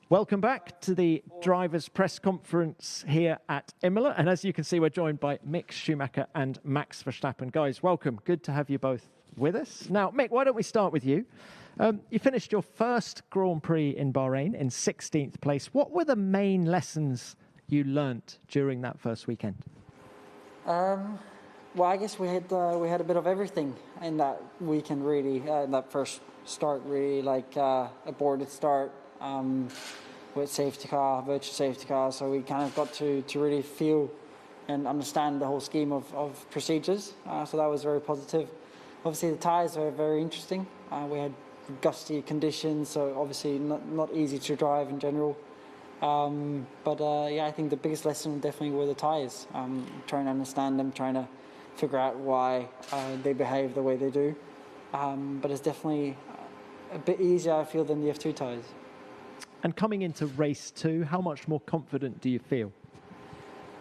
Welcome back to the drivers' press conference here at Imola. And as you can see, we're joined by Mick Schumacher and Max Verstappen. Guys, welcome. Good to have you both with us. Now, Mick, why don't we start with you? You finished your first Grand Prix in Bahrain in 16th place. What were the main lessons you learnt during that first weekend? Well, I guess we had a bit of everything in that weekend, really. In that first start, really, like a boarded start. With safety car, virtual safety car, so we kind of got to really feel and understand the whole scheme of procedures, so that was very positive. Obviously the tyres were very interesting. We had gusty conditions, so obviously not easy to drive in general, but I think the biggest lesson definitely were the tyres, trying to understand them, trying to figure out why they behave the way they do, but it's definitely a bit easier, I feel, than the F2 tyres. And coming into race 2, how much more confident do you feel?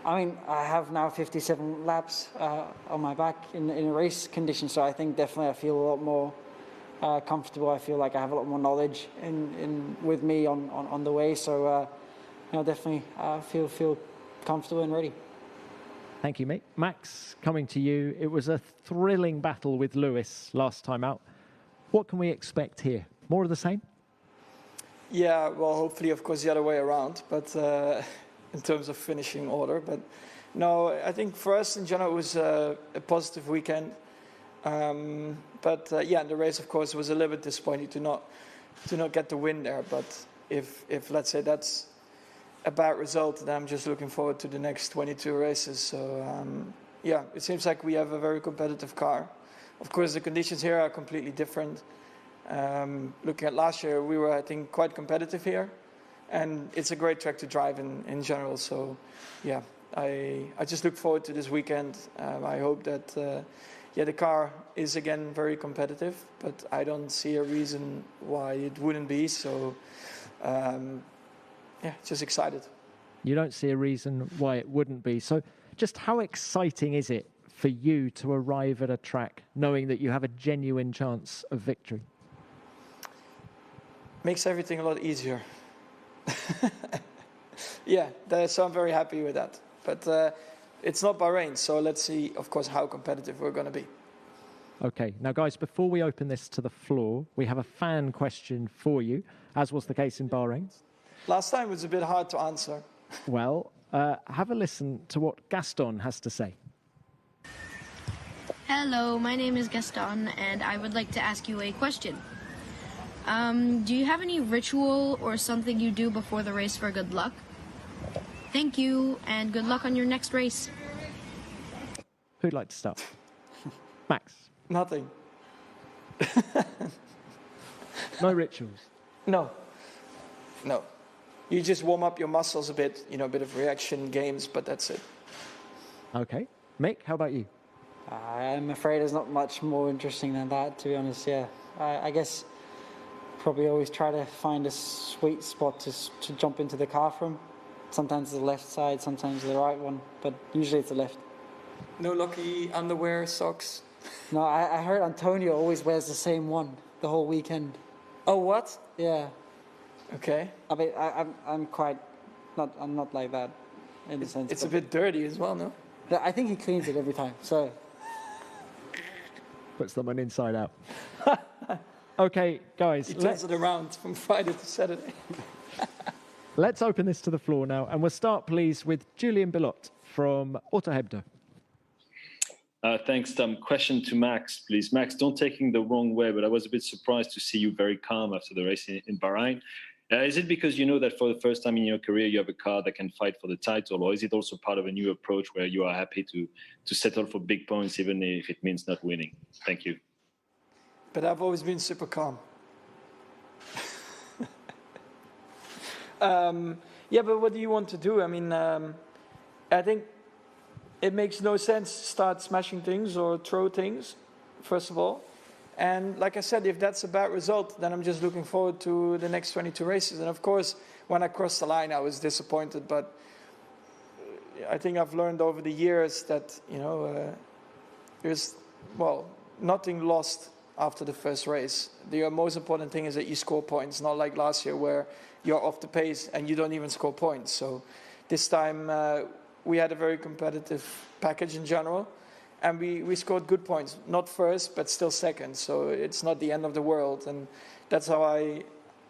I mean, I have now 57 laps on my back in a race condition, so I think definitely I feel a lot more comfortable. I feel like I have a lot more knowledge with me on the way, so definitely feel comfortable and ready. Thank you, Mick. Max, coming to you, it was a thrilling battle with Lewis last time out. What can we expect here? More of the same? Yeah, well, hopefully, of course, the other way around, but in terms of finishing order. But no, I think for us in general, it was a positive weekend. But the race, of course, was a little bit disappointing to not get the win there. But if let's say that's a bad result, then I'm just looking forward to the next 22 races. So it seems like we have a very competitive car. Of course, the conditions here are completely different. Looking at last year, we were, I think, quite competitive here, and it's a great track to drive in general. So, I just look forward to this weekend. I hope that the car is again very competitive, but I don't see a reason why it wouldn't be. So, just excited. You don't see a reason why it wouldn't be. So, just how exciting is it for you to arrive at a track knowing that you have a genuine chance of victory? Makes everything a lot easier. So I'm very happy with that. But it's not Bahrain, so let's see, of course, how competitive we're going to be. Okay, now guys, before we open this to the floor, we have a fan question for you, as was the case in Bahrain. Last time was a bit hard to answer. Well, have a listen to what Gaston has to say. Hello, my name is Gaston, and I would like to ask you a question. Do you have any ritual or something you do before the race for good luck? Thank you, and good luck on your next race. Who'd like to start? Max? Nothing. No rituals? No. You just warm up your muscles a bit, a bit of reaction games, but that's it. Okay. Mick, how about you? I'm afraid there's not much more interesting than that, to be honest, I guess probably always try to find a sweet spot to jump into the car from. Sometimes the left side, sometimes the right one, but usually it's the left. No lucky underwear, socks? No, I heard Antonio always wears the same one the whole weekend. Oh, what? Yeah. Okay. I mean, I'm not like that in the sense. It's a bit dirty as well, no? I think he cleans it every time, so. Puts someone inside out. Okay, guys. He turns it around from Friday to Saturday. Let's open this to the floor now, and we'll start, please, with Julian Bilot from Auto Hebdo. Thanks, Tom. Question to Max, please. Max, don't take it the wrong way, but I was a bit surprised to see you very calm after the race in Bahrain. Is it because you know that for the first time in your career you have a car that can fight for the title, or is it also part of a new approach where you are happy to settle for big points even if it means not winning? Thank you. But I've always been super calm. But what do you want to do? I mean, I think it makes no sense to start smashing things or throw things, first of all. And like I said, if that's a bad result, then I'm just looking forward to the next 22 races. And of course, when I crossed the line, I was disappointed. But I think I've learned over the years that, there's, nothing lost after the first race. The most important thing is that you score points, not like last year where you're off the pace and you don't even score points. So this time we had a very competitive package in general, and we scored good points. Not first, but still second. So it's not the end of the world, and that's how I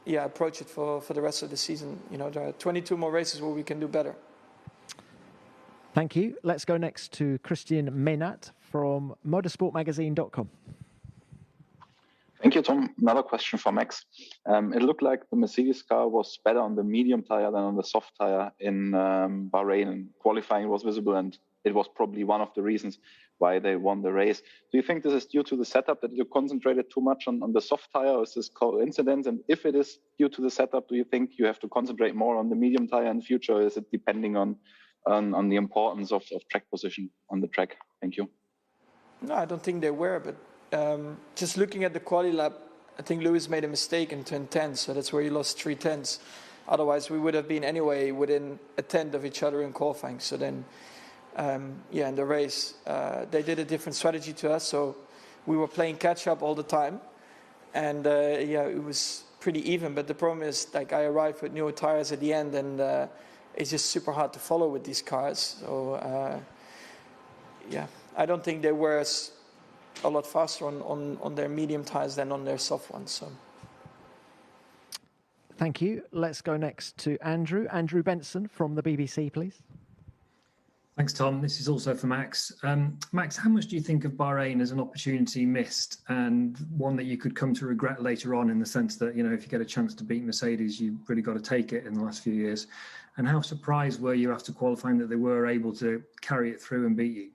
approach it for the rest of the season. You know, there are 22 more races where we can do better. Thank you. Let's go next to Christian Menat from motorsportmagazine.com. Thank you, Tom. Another question for Max. It looked like the Mercedes car was better on the medium tire than on the soft tire in Bahrain, and qualifying was visible, and it was probably one of the reasons why they won the race. Do you think this is due to the setup, that you concentrated too much on the soft tire, or is this coincidence? And if it is due to the setup, do you think you have to concentrate more on the medium tire in the future, or is it depending on the importance of track position on the track? Thank you. No, I don't think they were, but just looking at the quali lap, I think Lewis made a mistake in turn 10, so that's where he lost 3 tenths. Otherwise, we would have been anyway within a tenth of each other in qualifying. So then, in the race, they did a different strategy to us, so we were playing catch-up all the time. And it was pretty even, but the problem is, like, I arrived with newer tires at the end, and it's just super hard to follow with these cars. So, I don't think they were a lot faster on their medium tires than on their soft ones. So. Thank you. Let's go next to Andrew. Andrew Benson from the BBC, please. Thanks, Tom. This is also for Max. Max, how much do you think of Bahrain as an opportunity missed, and one that you could come to regret later on, in the sense that, you know, if you get a chance to beat Mercedes, you've really got to take it in the last few years? And how surprised were you after qualifying that they were able to carry it through and beat you?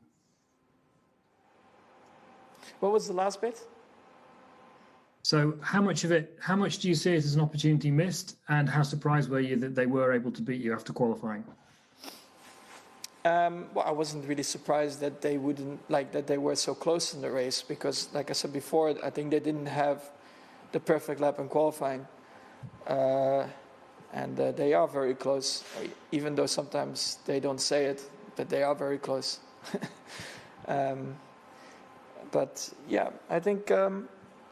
What was the last bit? So how much do you see it as an opportunity missed, and how surprised were you that they were able to beat you after qualifying? Well, I wasn't really surprised that they were so close in the race, because, like I said before, I think they didn't have the perfect lap in qualifying. And they are very close, even though sometimes they don't say it, but they are very close. But yeah, I think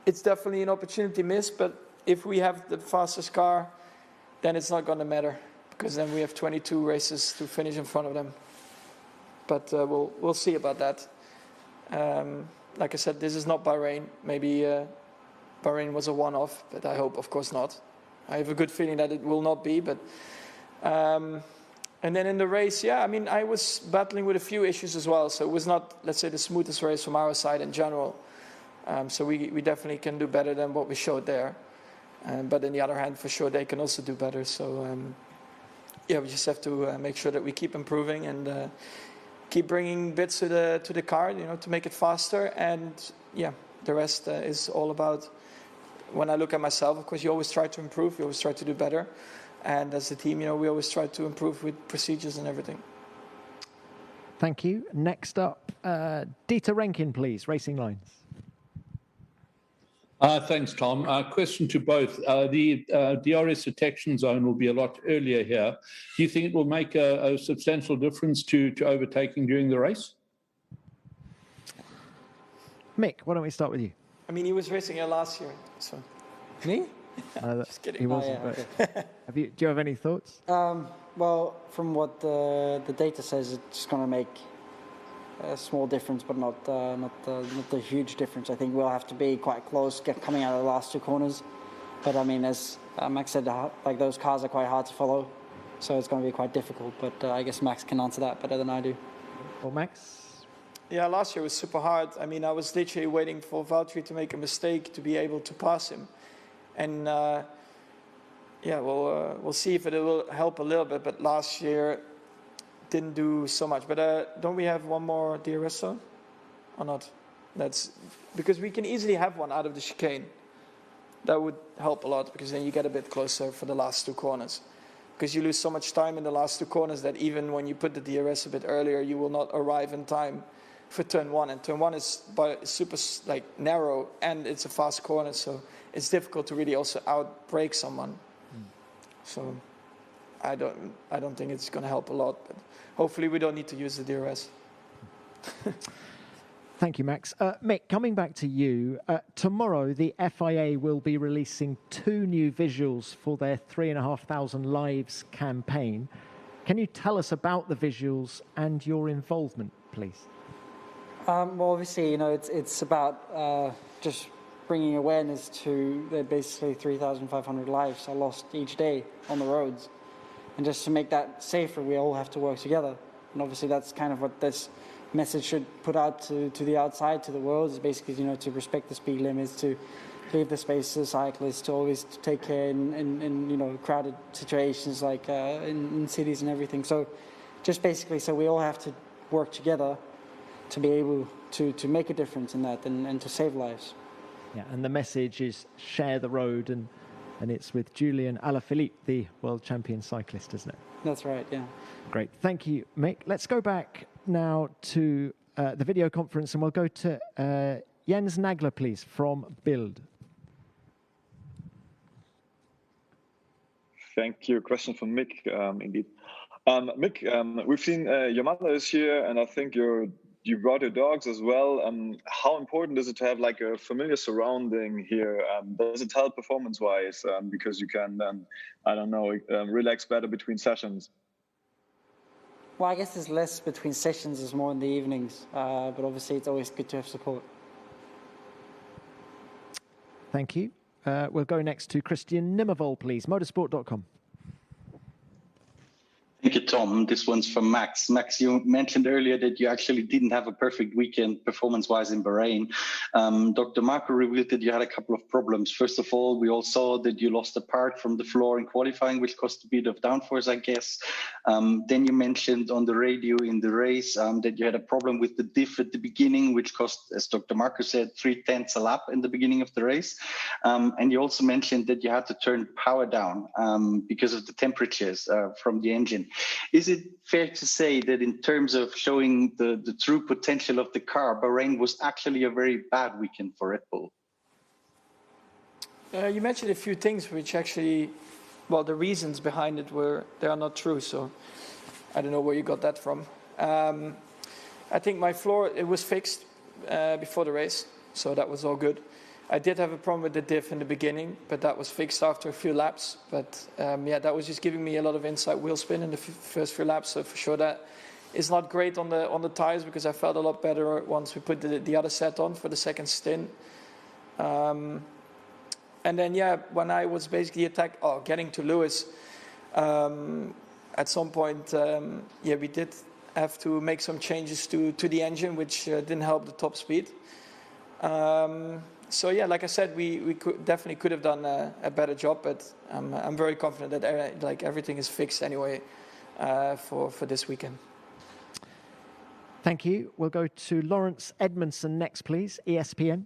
it's definitely an opportunity missed, but if we have the fastest car, then it's not going to matter, because then we have 22 races to finish in front of them. But we'll see about that. Like I said, this is not Bahrain. Maybe Bahrain was a one-off, but I hope, of course, not. I have a good feeling that it will not be. But and then in the race, I was battling with a few issues as well. So it was not, let's say, the smoothest race from our side in general. So we definitely can do better than what we showed there. But on the other hand, for sure, they can also do better. So we just have to make sure that we keep improving and keep bringing bits to the car, you know, to make it faster. And the rest is all about. When I look at myself, of course, you always try to improve. You always try to do better. And as a team, you know, we always try to improve with procedures and everything. Thank you. Next up, Dieter Renkin, please. Racing Lines. Thanks, Tom. Question to both. The DRS detection zone will be a lot earlier here. Do you think it will make a substantial difference to overtaking during the race? Mick, why don't we start with you? I mean, he was racing here last year. So. Me? Just kidding. He wasn't. Okay. Do you have any thoughts? Well, from what the data says, it's going to make a small difference, but not a huge difference. I think we'll have to be quite close coming out of the last 2 corners. But I mean, as Max said, like, those cars are quite hard to follow, so it's going to be quite difficult. But I guess Max can answer that better than I do. Well, Max? Yeah, last year was super hard. I mean, I was literally waiting for Valtteri to make a mistake to be able to pass him. And we'll see if it will help a little bit. But last year didn't do so much. But don't we have one more DRS zone or not? That's because we can easily have one out of the chicane. That would help a lot, because then you get a bit closer for the last 2 corners. Because you lose so much time in the last 2 corners that even when you put the DRS a bit earlier, you will not arrive in time for turn 1. And turn 1 is super narrow, and it's a fast corner, so it's difficult to really also outbrake someone. So I don't think it's going to help a lot, but hopefully we don't need to use the DRS. Thank you, Max. Mick, coming back to you, tomorrow the FIA will be releasing 2 new visuals for their 3,500 Lives campaign. Can you tell us about the visuals and your involvement, please? Well, obviously, it's about just bringing awareness to the basically 3,500 lives are lost each day on the roads. And just to make that safer, we all have to work together. And obviously that's kind of what this message should put out to the outside, to the world, is basically, to respect the speed limits, to leave the space to the cyclists, to always take care in crowded situations like in cities and everything. So just basically, so we all have to work together to be able to make a difference in that and to save lives. Yeah, and the message is share the road, and it's with Julian Alaphilippe, the world champion cyclist, isn't it? That's right, yeah. Great. Thank you, Mick. Let's go back now to the video conference, and we'll go to Jens Nagler, please, from Bild. Thank you. Question from Mick, indeed. Mick, we've seen your mother is here, and I think you brought your dogs as well. How important is it to have like a familiar surrounding here? Does it help performance-wise? Because you can, relax better between sessions. Well, I guess there's less between sessions, there's more in the evenings, but obviously it's always good to have support. Thank you. We'll go next to Christian Nimmervoll, please, motorsport.com. Thank you, Tom. This one's from Max. Max, you mentioned earlier that you actually didn't have a perfect weekend performance-wise in Bahrain. Dr. Marco revealed that you had a couple of problems. First of all, we all saw that you lost a part from the floor in qualifying, which caused a bit of downforce, I guess. Then you mentioned on the radio in the race that you had a problem with the diff at the beginning, which cost, as Dr. Marco said, 0.3 a lap in the beginning of the race. And you also mentioned that you had to turn power down because of the temperatures from the engine. Is it fair to say that in terms of showing the true potential of the car, Bahrain was actually a very bad weekend for Red Bull? You mentioned a few things which actually, well, the reasons behind it they are not true. So I don't know where you got that from. I think my floor, it was fixed before the race, so that was all good. I did have a problem with the diff in the beginning, but that was fixed after a few laps. But that was just giving me a lot of inside wheel spin in the first few laps. So for sure that is not great on the tires, because I felt a lot better once we put the other set on for the second stint. And then when I was basically getting to Lewis, at some point, we did have to make some changes to the engine, which didn't help the top speed. So like I said, we definitely could have done a better job, but I'm very confident that everything is fixed anyway for this weekend. Thank you. We'll go to Lawrence Edmondson next, please, ESPN.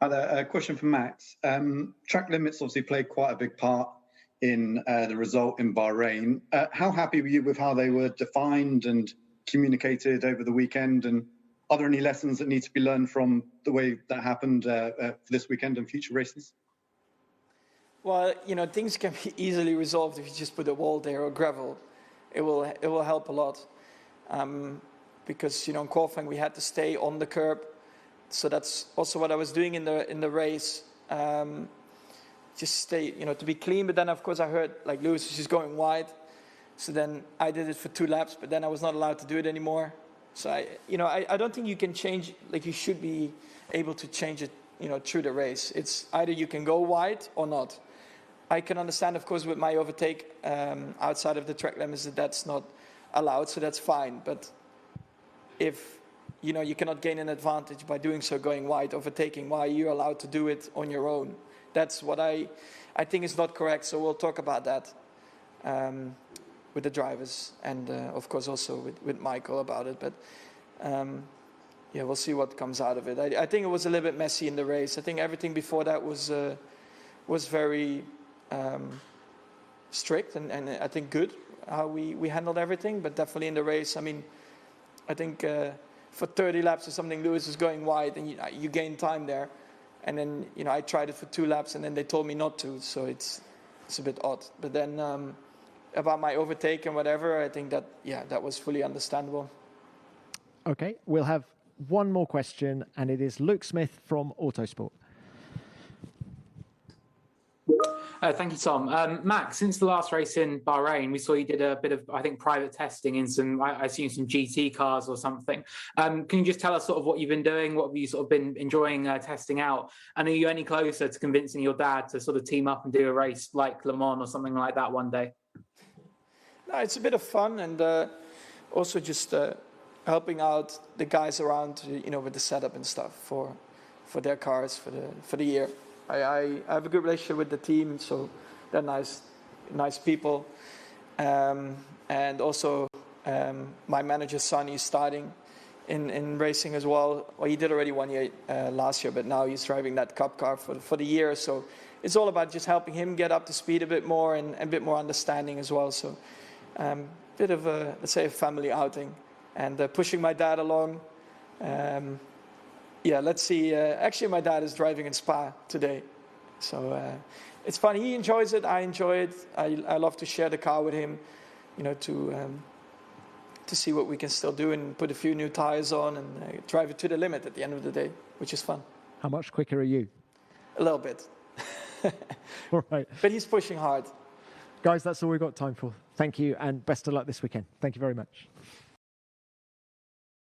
Hi there. A question for Max. Track limits obviously played quite a big part in the result in Bahrain. How happy were you with how they were defined and communicated over the weekend? And are there any lessons that need to be learned from the way that happened for this weekend and future races? Well, things can be easily resolved if you just put a wall there or gravel. It will help a lot. Because, in qualifying we had to stay on the curb. So that's also what I was doing in the race. Just stay, to be clean. But then, of course, I heard, Lewis was just going wide. So then I did it for 2 laps, but then I was not allowed to do it anymore. So I don't think you can change, you should be able to change it, through the race. It's either you can go wide or not. I can understand, of course, with my overtake outside of the track limits that's not allowed, so that's fine. But if, you cannot gain an advantage by doing so, going wide, overtaking, why you're allowed to do it on your own. That's what I think is not correct. So we'll talk about that. With the drivers and of course also with Michael about it, but we'll see what comes out of it. I think it was a little bit messy in the race. I think everything before that was very strict and I think good how we handled everything, but definitely in the race, I think for 30 laps or something Lewis was going wide and you gain time there, and then I tried it for 2 laps and then they told me not to, so it's a bit odd. But then about my overtake and whatever, I think that was fully understandable. Okay, we'll have one more question, and it is Luke Smith from Autosport. Thank you, Tom. Max, since the last race in Bahrain, we saw you did a bit of, I think, private testing in some, I assume, some GT cars or something. Can you just tell us sort of what you've been doing? What have you sort of been enjoying testing out? And are you any closer to convincing your dad to sort of team up and do a race like Le Mans or something like that one day? No, it's a bit of fun, and also just helping out the guys around, with the setup and stuff for their cars for the year. I have a good relationship with the team, so they're nice people. And also, my manager's son is starting in racing as well. Well, he did already 1 year last year, but now he's driving that cup car for the year. So it's all about just helping him get up to speed a bit more and a bit more understanding as well. So bit of a, let's say, a family outing, and pushing my dad along. Yeah, let's see. Actually, my dad is driving in Spa today. So it's fun. He enjoys it. I enjoy it. I love to share the car with him, to see what we can still do and put a few new tires on and drive it to the limit at the end of the day, which is fun. How much quicker are you? A little bit. All right. But he's pushing hard. Guys, that's all we've got time for. Thank you, and best of luck this weekend. Thank you very much.